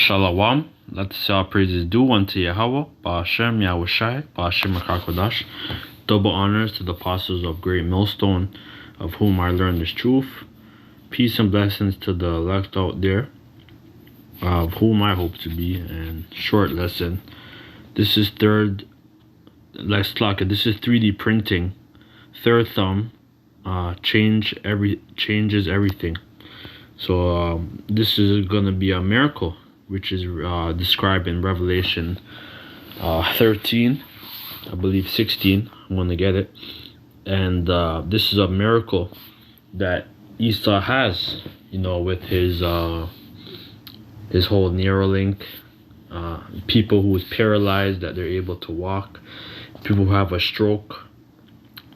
Shalom. Let us all praises due unto Yahweh, Ba'ashem Yahushai, Ba'ashem HaKadosh. Double honors to the apostles of Great Millstone, of whom I learned this truth. Peace and blessings to the elect out there, of whom I hope to be. And short lesson. This is let's talk it. This is 3D printing. Third thumb changes everything. So this is gonna be a miracle, which is described in Revelation 13, I believe 16. I'm gonna get it, and this is a miracle that Esau has, with his whole Neuralink. People who is paralyzed, that they're able to walk. People who have a stroke,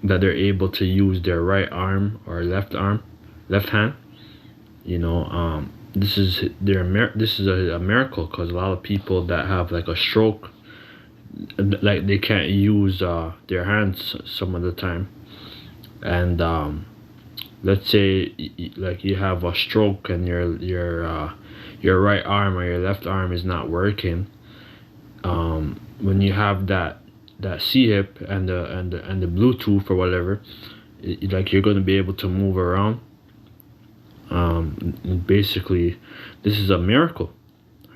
that they're able to use their right arm or left hand. This is a miracle, because a lot of people that have like a stroke, like they can't use their hands some of the time. And let's say like you have a stroke and your right arm or your left arm is not working. When you have that C-hip and the Bluetooth or whatever, you're going to be able to move around. Basically, this is a miracle,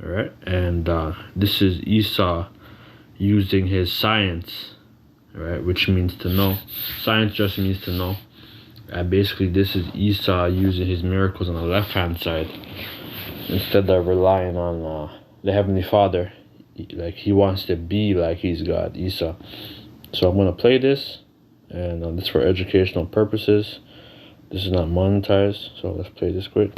all right? And this is Esau using his science, all right, which means to know. Science just means to know. And basically, this is Esau using his miracles on the left-hand side instead of relying on the Heavenly Father. Like he wants to be like he's God, Esau. So I'm gonna play this, and this is for educational purposes. This is not monetized, so let's play this quick.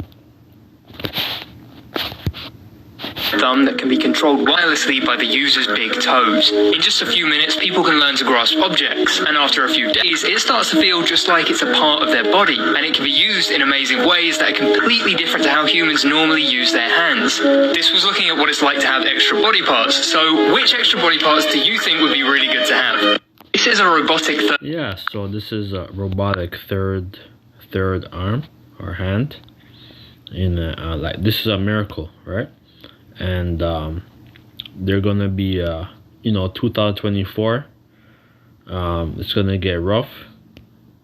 Thumb that can be controlled wirelessly by the user's big toes. In just a few minutes, people can learn to grasp objects, and after a few days, it starts to feel just like it's a part of their body, and it can be used in amazing ways that are completely different to how humans normally use their hands. This was looking at what it's like to have extra body parts. So, which extra body parts do you think would be really good to have? This is a robotic Yeah, so this is a robotic third arm or hand. Like this is a miracle, right? And they're gonna be 2024, it's gonna get rough.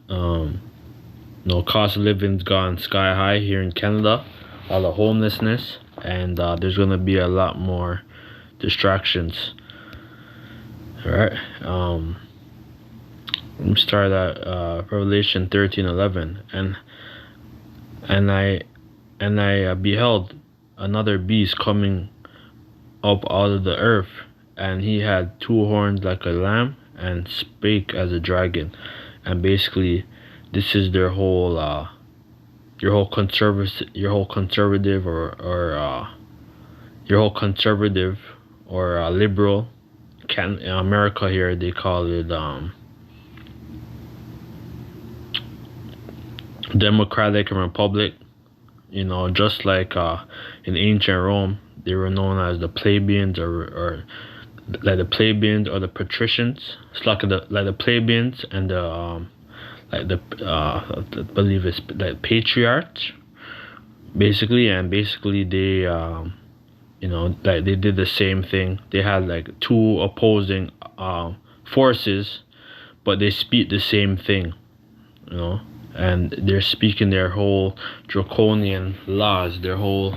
Cost of living's gone sky high here in Canada, a lot of homelessness, and there's gonna be a lot more distractions. All right, let me start at Revelation 13:11, and I beheld another beast coming up out of the earth, and he had 2 horns like a lamb and spake as a dragon. And basically, this is their whole conservative or liberal. In America here they call it Democratic and Republic. Just like in ancient Rome, they were known as the plebeians or like the plebeians or the patricians. It's like the plebeians and the I believe it's like patriarchs, basically. And basically they like they did the same thing. They had like 2 opposing forces, but they speak the same thing, and they're speaking their whole draconian laws, their whole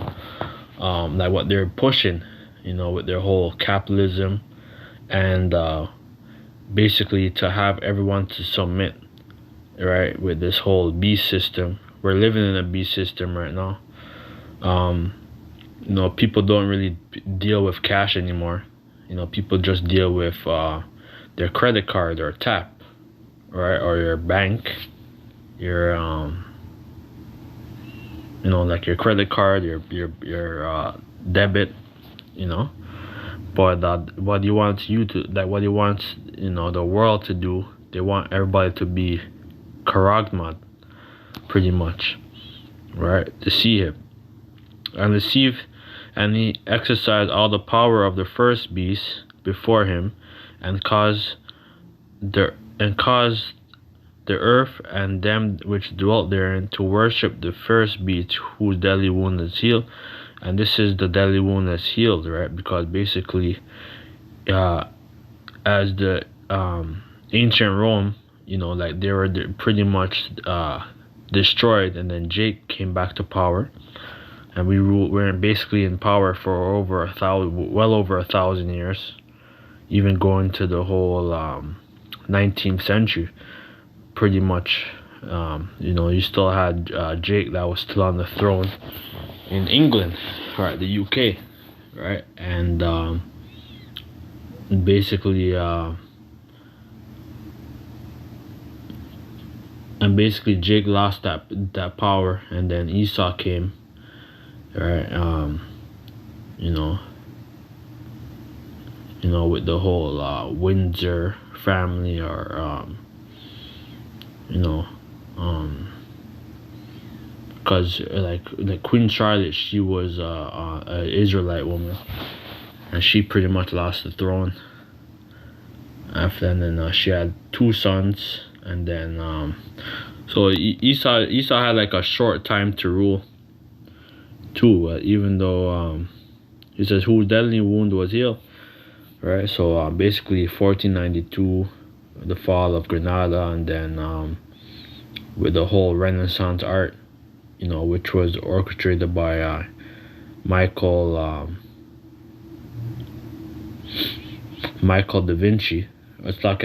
like what they're pushing, with their whole capitalism, and basically to have everyone to submit, right, with this whole beast system. We're living in a beast system right now. People don't really deal with cash anymore. People just deal with their credit card or tap, right, or your bank, your like your credit card, your debit, but what do you want the world to do? They want everybody to be Karagmad, pretty much, right? Deceive and he exercised all the power of the first beast before him, and caused the earth and them which dwelt therein to worship the first beast, whose deadly wound is healed, and this is the deadly wound that's healed, right? Because basically, as the ancient Rome, like they were pretty much destroyed, and then Jake came back to power, and we're basically in power for well over 1,000 years, even going to the whole 19th century, pretty much. You still had Jake that was still on the throne in England, right, the UK, right, and basically Jake lost that power, and then Esau came, right, with the whole Windsor family, or because like Queen Charlotte, she was an Israelite woman, and she pretty much lost the throne after. And then she had 2 sons, and then so Esau had like a short time to rule too, even though he says whose deadly wound was healed, right? So basically 1492, the fall of Granada, and then with the whole Renaissance art, which was orchestrated by Michael da Vinci. It's like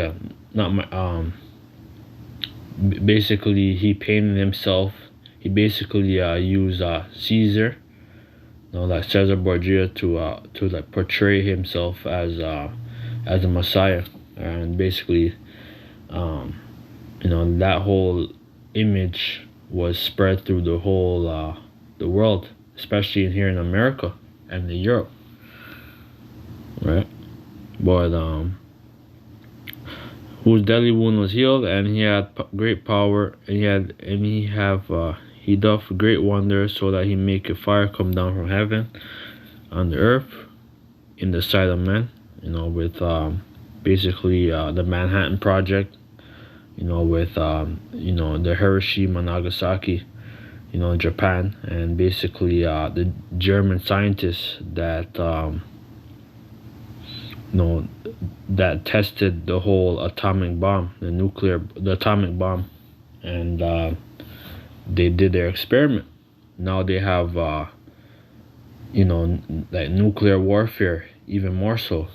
basically he painted himself. He basically used Caesar, like Caesar Borgia, to like portray himself as a Messiah, and basically that whole image was spread through the whole the world, especially here in America and in Europe, right? But whose deadly wound was healed, and he had great power, and he doth great wonders, so that he maketh fire come down from heaven on the earth in the sight of men, with basically the Manhattan Project, with the Hiroshima, Nagasaki, Japan, and basically the German scientists that that tested the whole atomic bomb, the atomic bomb, and they did their experiment. Now they have like nuclear warfare, even more so,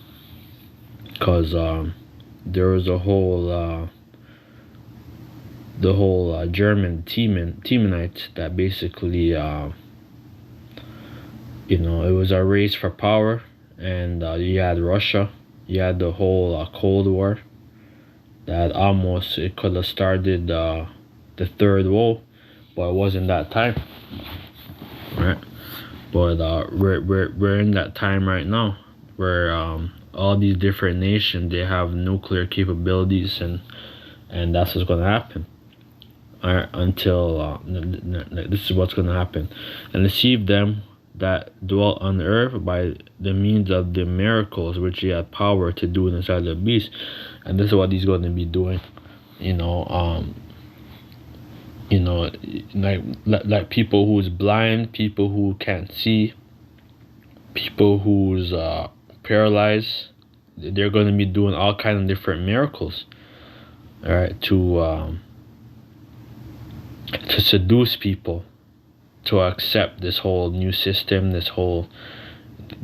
because there was a whole the whole German Teamanites that basically it was a race for power, and you had Russia, you had the whole Cold War that almost it could have started the Third World, but it wasn't that time, right? But we're in that time right now, where all these different nations, they have nuclear capabilities, and that's what's gonna happen. Until this is what's gonna happen, and deceive them that dwell on the earth by the means of the miracles which he had power to do inside the beast. And this is what he's going to be doing, like people who's blind, people who can't see, people who's paralyzed. They're going to be doing all kinds of different miracles, all right, to seduce people to accept this whole new system, this whole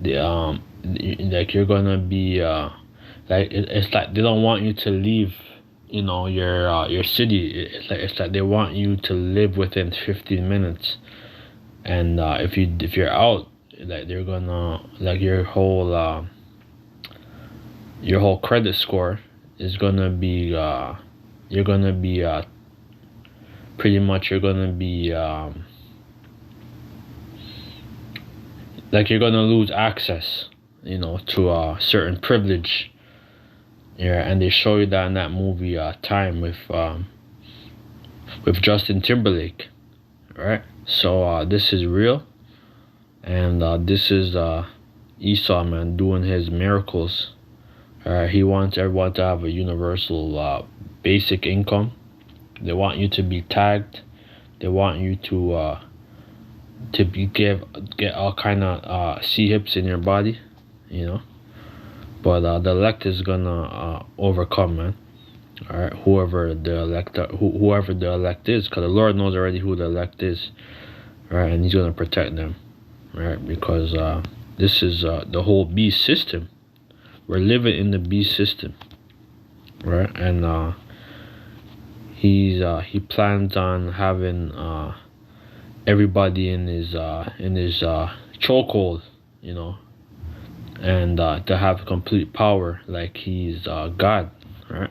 like you're gonna be like it's like they don't want you to leave your city. It's like they want you to live within 15 minutes, and if you're out, like they're gonna, like your whole credit score is gonna be you're gonna be pretty much you're gonna be like you're gonna lose access, to a certain privilege. Yeah, and they show you that in that movie Time with Justin Timberlake, right? So this is real, and this is Esau, man, doing his miracles. He wants everyone to have a universal basic income. They want you to be tagged. They want you to to get all kind of C-hips in your body, you know. But the elect is gonna overcome, man. All right, whoever the elect is, because the Lord knows already who the elect is, right? And He's gonna protect them, right? Because this is the whole beast system. We're living in the beast system, right? And he plans on having everybody in his chokehold, you know, and to have complete power like he's God, right?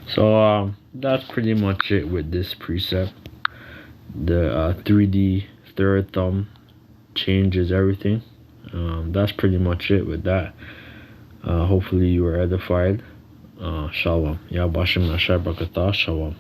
So that's pretty much it with this precept. The 3D third thumb changes everything. That's pretty much it with that. Hopefully you were edified. Shalom. Yabashim Nashai Brakatah. Shalom.